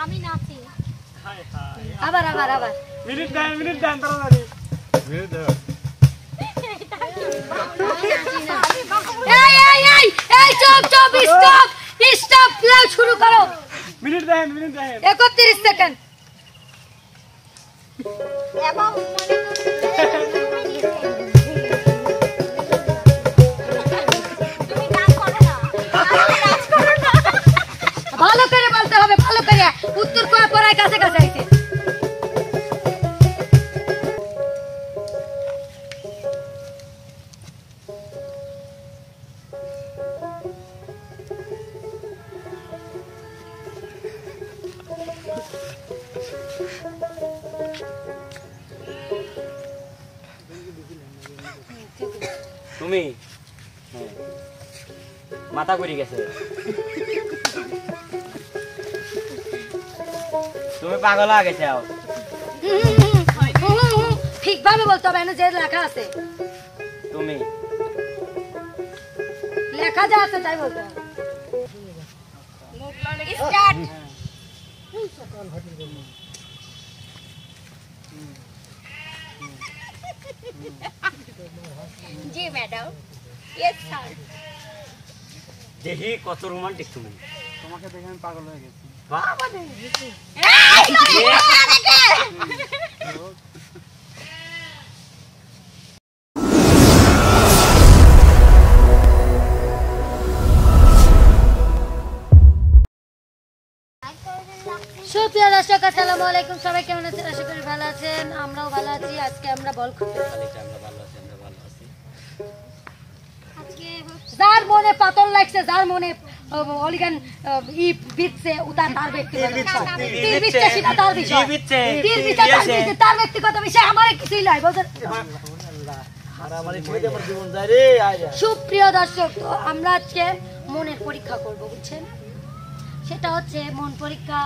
আমি নাচি। High high আবার আবার আবার মিনিট দেন তাড়াতাড়ি মিনিট দাও। এই চুপ স্টপ প্লে শুরু করো। মিনিট দেন 31 সেকেন্ড। এবং ভালো করে বলতে হবে, ভালো করে উত্তর করে পড়ায় কাছে কাছে আইছে। তুমি মাথা করি গেছে, তুমি পাগল হয়ে গেছে। ঠিকভাবে বলতে হবে, যে লেখা আছে তুমি লেখা যা আছে তাই বলতে হবে। স্টার্ট। জি ম্যাডাম। Yes sir. দেখি কত রোমান্টিক তুমি। তোমাকে দেখে আমি পাগল হয়ে গেছি। বাবা রে সুপ্রিয় দর্শক আসসালামু আলাইকুম, সবাই কেমন আছেন? আশা করি ভালো আছেন, আমরাও ভালো আছি। আজকে আমরা বল খেলতে যার মনে পাতল লাগছে, যার মনে অলিগান ই বিচ্ছে উতার তার ব্যক্তিগত বিষয়, তীর বিচ্ছে সেটা তার বিষয়, তীর বিচ্ছে তার ব্যক্তিগত বিষয়, আমার কিছুই নয় বুঝছেন। সুপ্রিয় দর্শক, তো আমরা আজকে মনের পরীক্ষা করব, বুঝছেন? সেটা হচ্ছে মন পরীক্ষা।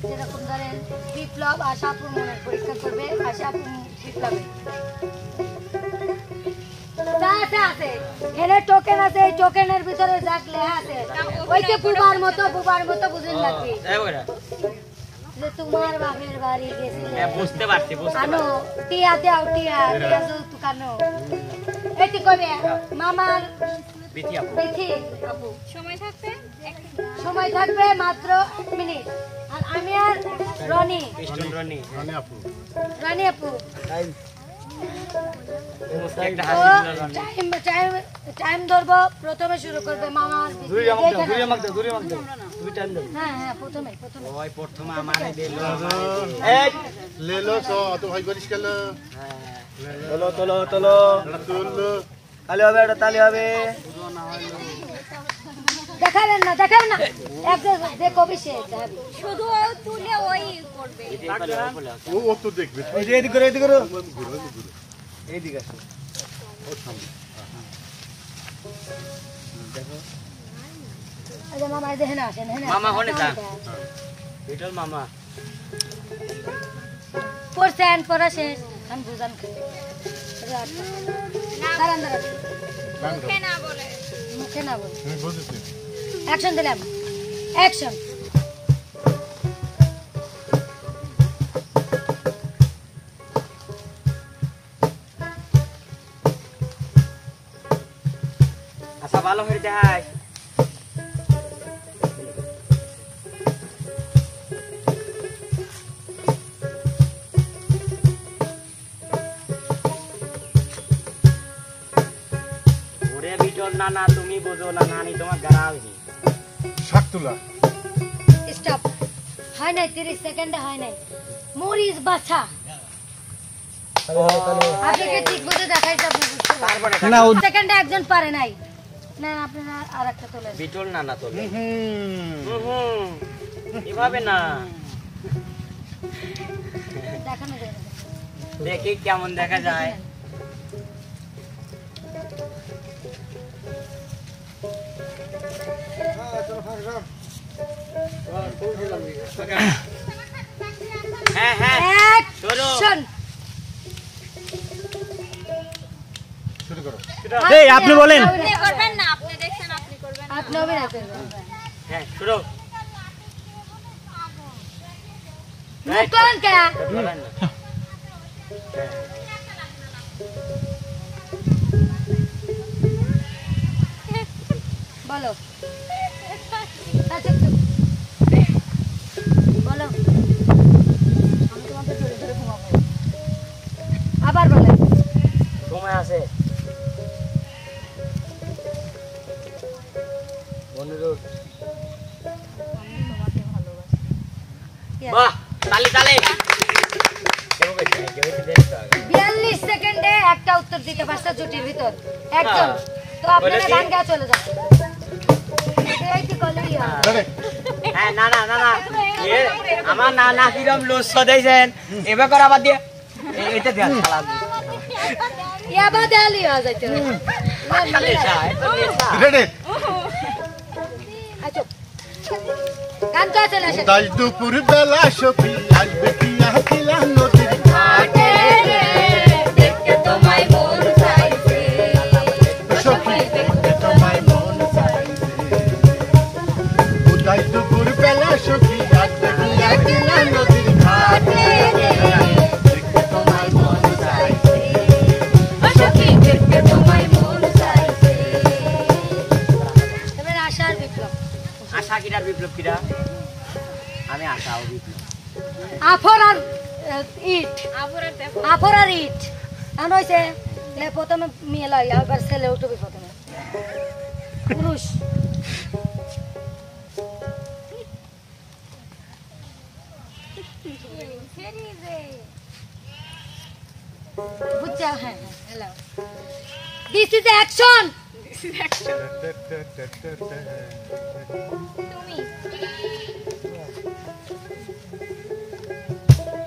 যেরকম ধরেন বিপ্লব আশাপুর মনের পরীক্ষা করবে, আশাপুর বিপ্লবে আছে এখানে টোকেন আছে, এই টোকেনের ভিতরে যা লেখা আছে ওইকে বুবার মতো বুঝেন লাগবে যে তোমার বাপের বাড়ি গেছিলে, বুঝতে পারছি আনো টিয়া দাও, টিয়া যৌতুক আনো। এটি কবে মামার বিথি আপু সময় থাকবে মাত্র 1 মিনিট। আর আমি আর রনি আপু টাইম ধরবো। প্রথমে শুরু করবে মামার দেখালেন না একজন যে কবি সে শুধু তুলে ওই করবে, ও তো দেখবে। এইদিকে আসো, ও সামনে দেখো। আরে মামা দেখেন আসেন, মামা হনে যান, বিটল মামা পড়ছেন, পড়া শেষ, খান বুঝান দাঁড়ান মুখে না বলে অ্যাকশন দিলাম, অ্যাকশন। আচ্ছা ভালো হয়ে দেখাই। ওরে বিটল নানা, তুমি বোঝো না, নানি তোমার গারাওনি শাকতুলা। স্টপ। হয় নাই 30 সেকেন্ডে, হয় নাই। মরিস বাছা আপনাকে ঠিক বুঝে দেখাইছে, আপনি বুঝতে পারবেন না। সেকেন্ডে একজন পারে নাই, না আপনারা আরেকটা তোলেন। বিটল নানা তোলে এভাবে না, দেখানো যায় দেখি কেমন দেখা যায়। হ্যাঁ হ্যাঁ অ্যাকশন। শুরু করো। এই আপনি বলেন। আপনি করবেন না, আপনি দেখছেন, আপনি করবেন না, আপনি অভিনয় করবেন। হ্যাঁ শুরু। মুকন কে বলো বলো আমি তোমাকে ধরে ধরে ঘুমাবো আবার বলে ঘুমায় আছে বন্ধুর আমি তোমাকে ভালোবাসি বাহ তালি তালি কেমন কইছে কেউ দেখছো 42 সেকেন্ডে একটা উত্তর দিতে পারছে জুটির ভিতর একজন তো আপনারা গান গা চলে যান এই কি কলেই হ্যাঁ না না না না আমার না না কিরম লুজ সদাইছেন এবার কর আবার দিয়ে এইটা দেন শালা ইয়া বাদালি হয়ে যাইতে রেডি আচ্ছা গান গা চলে আসেন তাই দুপুর বেলা সখী আসবে কি আহিলা নদীর ঘাটে দেখতে তোমায় মন চাইছে সখী দেখতে তোমায় মন চাইছে তাই দুপুর বেলা সখী আসবে কি আহিলা নদীর ঘাটে দেখতে তোমায় মন চাইছে সখী দেখতে তোমায় মন চাইছে এবার আশার বিপ্লব আশা কিরার বিপ্লব কিরা আমি আশা ও বিপ্লব আফর আর ইট আফর আর ইট এখন হয়েছে প্রথমে মেয়ে লাই আবার ছেলে উঠবে প্রথমে পুরুষ বুঝছা হ্যাঁ হ্যালো দিস ইজ অ্যাকশন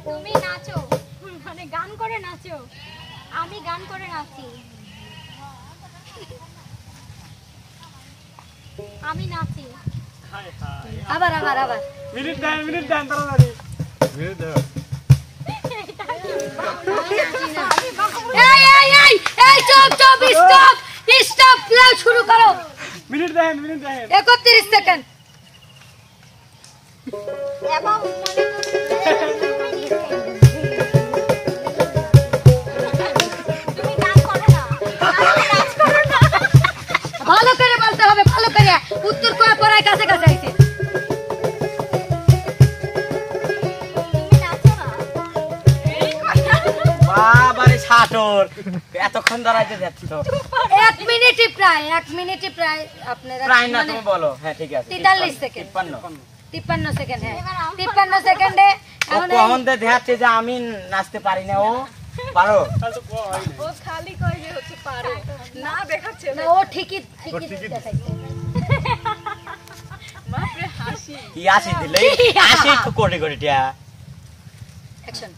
তুমি নাচো মানে গান করে নাচো আমি গান করে নাচি আমি নাচি আবার আবার আবার মিনিট দেন তাড়াতাড়ি এই চুপ চুপ স্টপ স্টপ প্লে শুরু করো মিনিট দেন 31 সেকেন্ড এবং মনে তুমি গান করো না আমি নাচ করো না ভালো করে বলতে হবে ভালো করে উত্তর কোয়া পড়ায় কাছে কাছে আইছে তুমি নাচো না এই কথা বাবারে ছাটর এতক্ষণ দাঁড়াইতে যাচ্ছি তো 1 মিনিটই প্রায় আপনারা প্রায় না তুমি বলো হ্যাঁ ঠিক আছে 43 সেকেন্ড 53 সেকেন্ড হ্যাঁ 53 সেকেন্ডে এখন কখন দেখাচ্ছে যে আমি নাচতে পারি না ও পারো ও খালি কই যে হচ্ছে পারে না দেখাচ্ছে না ও ঠিকই দেখাইছে বাপরে হাসি কি আসি দিলে আসি তো কোটি কোটি টিয়া অ্যাকশন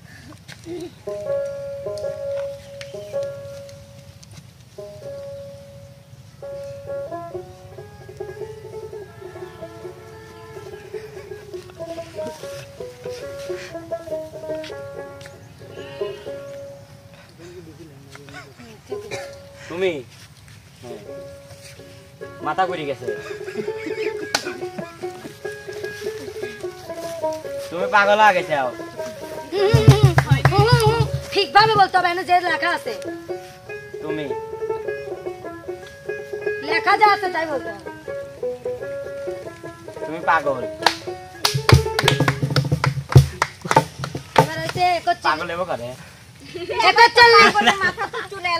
তুমি মাথা ঘুরে গেছে তুমি পাগল হয়ে গেছো ঠিকভাবে বলতে হবে না যে লেখা আছে তুমি লেখা যা আছে তাই বলতে হবে তুমি পাগল এবার হচ্ছে 31 পাগল হবো করে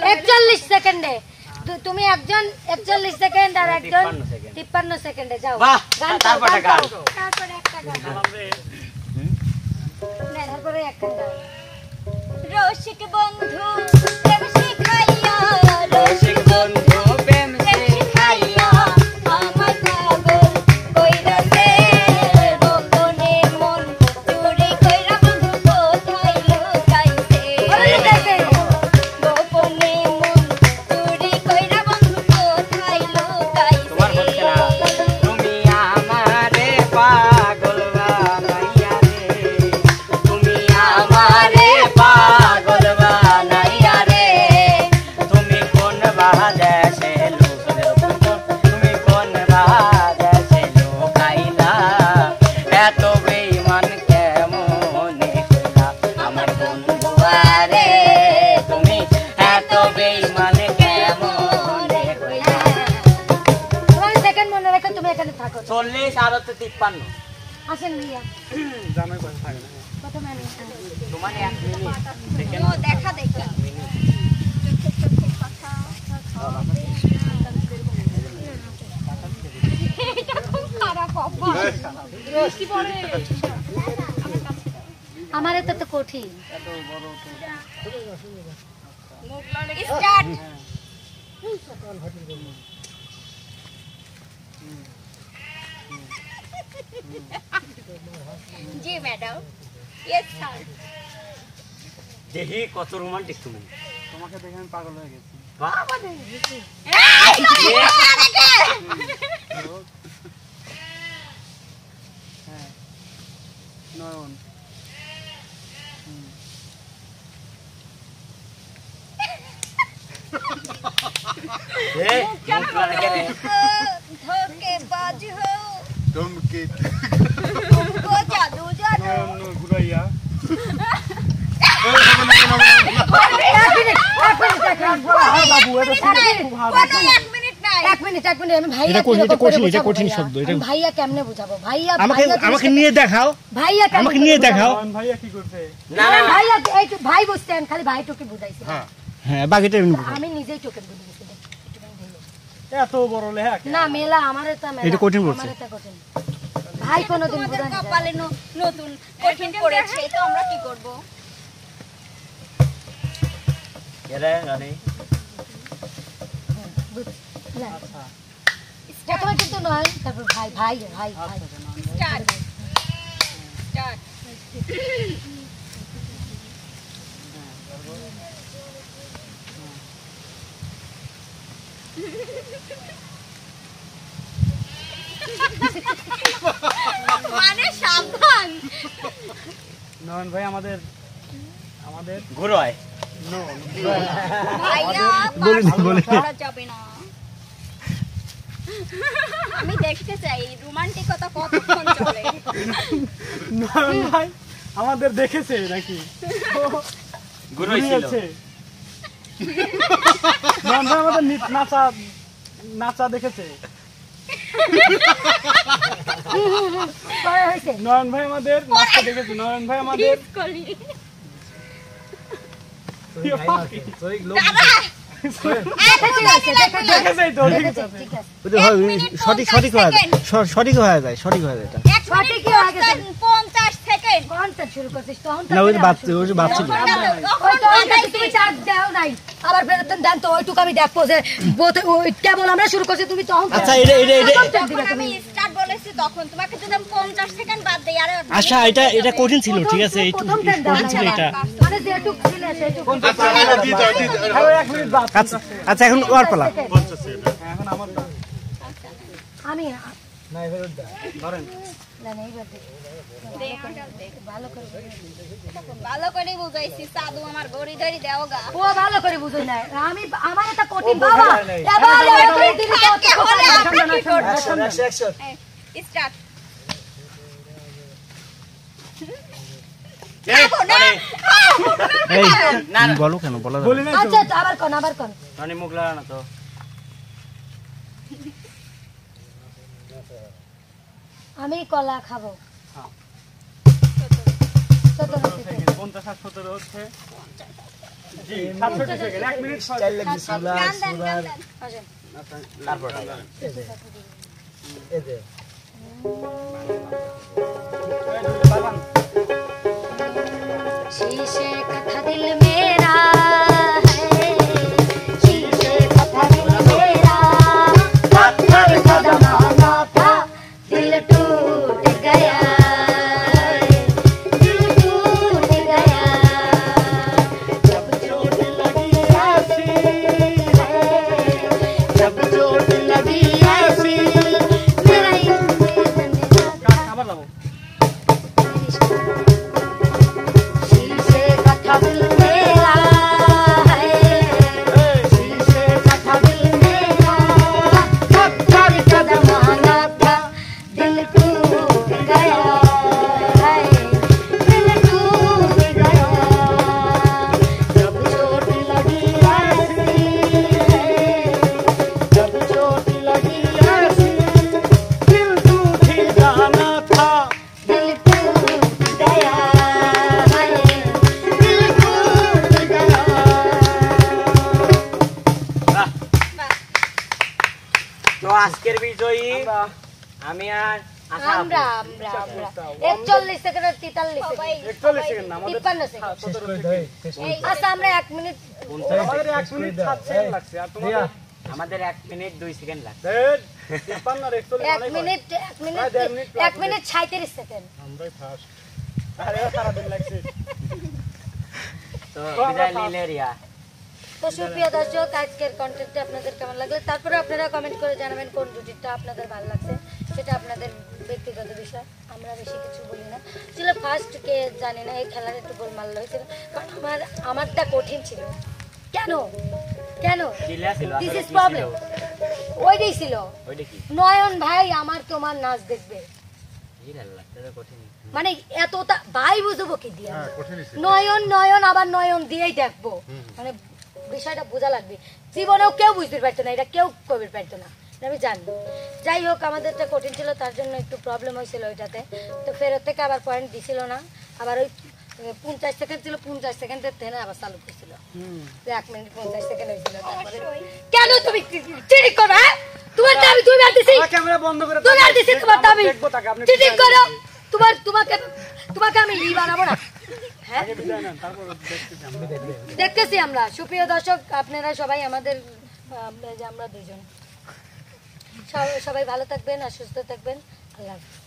41 সেকেন্ডে তুমি একজন 41 সেকেন্ড আর একজন 53 সেকেন্ডে যাও বাহ গান তারপরে গান তারপরে একটা গান তারপরে একটা গান রসিক বন্ধু প্রেম শিখাইয়া রসিক বন্ধু প্রেম শিখাইয়া আমার পাগল কইরা দে গোপনে মন চুরি কইরা বন্ধু কোথায় লুকাইছে গোপনে মন চুরি কইরা বন্ধু কোথায় লুকাইছে তোমার হচ্ছে না তুমি আমারে পাগল বানাইয়া রে তুমি আমারে পাগল বানাইয়া রে আমার হচ্ছে 53 আসেন ভাইয়া জামাই কথা থাকে না প্রথমে আমি তোমার 1 মিনিট ও দেখা দেখা এটা খুব খারাপ অভ্যাস বৃষ্টি পড়ে আমার এটা তো কঠিন স্টার্ট জি ম্যাডাম ইয়েস স্যার দেখি কত রোমান্টিক তুমি তোমাকে দেখে আমি পাগল হয়ে গেছি বাবা রে হ্যাঁ নয়ন এই মুখ লাগে রে धोखेबाज हो ধমকে तुमको जादू जादू নয়ন ঘুরাইয়া एक मिनट नहीं এক মিনিট আমি ভাইয়া এটা কিরকম করে কঠিন, এটা বোঝাবো কঠিন ভাইয়া? শব্দ, এটা- আমি ভাইয়া কেমনে বুঝাবো ভাইয়া আমাকে ভাইয়া আমাকে জিনিসটা- নিয়ে দেখাও ভাইয়া কেমনে আমাকে নিয়ে বুঝাবো? দেখাও নয়ন ভাইয়া কি করছে না না না। ভাইয়া এই তো ভাই বুঝতেন খালি ভাইটুকে বুঝাইছি হ্যাঁ বাকিটা এমনি বলো। আমি নিজেই চোখে বুঝে গেছি দেখ, একটুখানি ঢেলে। এত বড় লেখা না মেলা আমার এটা মেলা এটা কঠিন বলছে। আমার এটা কঠিন ভাই কোনোদিন তোমাদের বুঝানি কপালে নতুন কঠিন পড়েছে তো আমরা কি করব এরে রানী প্রথমে কিন্তু নয় তারপর ভাই ভাই ভাই ভাই স্টার্ট স্টার্ট মানে সাবধান নয়ন ভাই আমাদের ঘুরোয় ভাইয়া বলে দিন, বলে দিন। করা যাবে না আমি দেখতে চাই রোমান্টিকতা কতক্ষণ চলে নয়ন ভাই আমাদের দেখেছে নাকি ঘুরোয় ছিল ঘুরিয়েছে। নয়ন ভাই আমাদের নাচা দেখেছে পরে হয়েছে নয়ন ভাই আমাদের নাচটা দেখেছে নয়ন ভাই আমাদের কিস করি দেখেছেই তো দেখেছি, ঠিক আছে ওই যে হয়, ওই মিনিট সঠিক 50 সঠিক হয়ে যায় সেকেন্ড। সঠিক হয়ে যায় সঠিক হয়ে যায় এটা এক মিনিট সঠিকই হয়ে গেছে। 50 সেকেন্ড কোনটা শুরু করছিস তখন তো না ওই যে ফের বাচ্চা শুরু ওই যে বাচ্চা ছিল। ওই তো ওই কাছে তুমি চার্জ দাও নাই আবার ফেরত দেন তো ওইটুকু আমি দেখবো যে ওই কেবল আমরা শুরু করছি তুমি তখন আচ্ছা এটা তখন চাপ দিবে যখন আমি তুমি স্টার্ট বলেছি তখন তোমাকে যদি আমি 50 সেকেন্ড বাদ দেই আরে আচ্ছা এটা কঠিন ছিল ঠিক আছে এই প্রথম টাইম কঠিন ছিল এটা মানে যেটুকু ছিল সেটুকু আরো 1 মিনিট বাদ আচ্ছা আচ্ছা এখন ওর পালা এখন আমার আমি ধরেন না না এইবার দেখ ভালো করে ভালো করে বুঝাইছি সাধু আমার গড়ি ধরি দেও গা ও ভালো করে বুঝই না আমি আমার এটা কঠিন বাবা এবার এবার দিবি তো তাকে হলে আমরা কি করব অ্যাকশন স্টার্ট এই না, না। বলো কেন বলা বলি যাবে না তো আচ্ছা আবার কোন রানী মুখ লাগা না তো আমি কলা খাবো হ্যাঁ। 17 সেকেন্ড 50 আর 17 হচ্ছে জি 67 সেকেন্ড 1 মিনিট গান দেন গান দেন তারপর शीशे का था दिल मेरा है शीशे का था दिल मेरा पत्थर का जमाना था दिल टूट गया दिल टूट गया जब चोट लगी ऐसी है जब चोट लगी ऐसी मेरा আবার লাবো शीशे का था दिल मेरा है शीशे का था दिल मेरा पत्थर का जमाना था दिल टूट गया है दिल टूट गया जब चोट लगी ऐसी है जब चोट लगी ऐसी दिल टूट বিজয়ী আমি আর আশা আপু। আমরা 41 সেকেন্ড আর 43 সেকেন্ড 41 সেকেন্ড না 53 সেকেন্ড আচ্ছা আমরা 1 মিনিট আমাদের 1 মিনিট 7 সেকেন্ড লাগছে আর তোমাদের আমাদের 1 মিনিট 2 সেকেন্ড লাগবে 53 আর 41 1 মিনিট 1 মিনিট 37 সেকেন্ড আমরাই ফার্স্ট আরে সারা দিন লাগছে তো বিদায় নিলে রিয়া তো সুপ্রিয় দর্শক আজকের কন্টেন্টটা আপনাদের কেমন লাগলো তারপরে আপনারা কমেন্ট করে জানাবেন কোন জুটিটা আপনাদের ভালো লাগছে সেটা আপনাদের ব্যক্তিগত বিষয় আমরা বেশি কিছু বলি না ছিল ফার্স্ট কে জানি না এই খেলার একটু গোলমাল হয়েছিল কারণ আমারটা কঠিন ছিল কেন কেন জিলা ছিল দিস আসলে ইজ কি প্রবলেম ছিল? ওইটাই ছিল ওইটা কি নয়ন ভাই আমার তোমার নাচ দেখবে জিলা লাগতে তো কঠিন মানে এতটা ভাই বুঝবো কি দিয়ে হ্যাঁ কঠিনই ছিল নয়ন আবার নয়ন দিয়েই দেখবো মানে বিষয়টা বোঝা লাগবে জীবনেও কেউ বুঝতে পারতো না এটা কেউ কবি পারতো না এটা আমি জানি যাই হোক আমাদেরটা কঠিন ছিল তার জন্য একটু প্রবলেম হয়েছিল ওইটাতে তো ফেরত থেকে আবার পয়েন্ট দিছিল না আবার ওই 50 সেকেন্ড ছিল 50 সেকেন্ডের থেকে আবার চালু করছিল 1 মিনিট 50 সেকেন্ড হয়েছিল তারপরে কেন তুমি চিটিং করো হ্যাঁ তোমার দাবি তুমি আর দিছি ক্যামেরা বন্ধ করে তুমি আর দিছি তোমার দাবি দেখবো তাকে আপনি চিটিং করো তোমাকে আমি ই বানাবো না হ্যাঁ বিদায় নেন তারপর দেখতেছি আমরা দেখতেছি আমরা সুপ্রিয় দর্শক আপনারা সবাই আমাদের যে আমরা দুজন সবাই ভালো থাকবেন আর সুস্থ থাকবেন আল্লাহ হাফেজ।